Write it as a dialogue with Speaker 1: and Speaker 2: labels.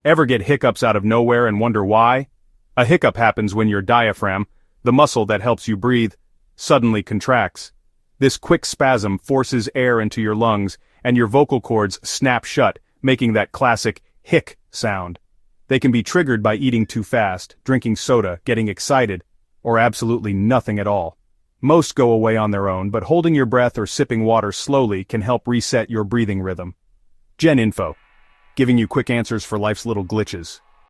Speaker 1: Ever get hiccups out of nowhere and wonder why? A hiccup happens when your diaphragm, the muscle that helps you breathe, suddenly contracts. This quick spasm forces air into your lungs, and your vocal cords snap shut, making that classic hic sound. They can be triggered by eating too fast, drinking soda, getting excited, or absolutely nothing at all. Most go away on their own, but holding your breath or sipping water slowly can help reset your breathing rhythm. Gen Info, giving you quick answers for life's little glitches.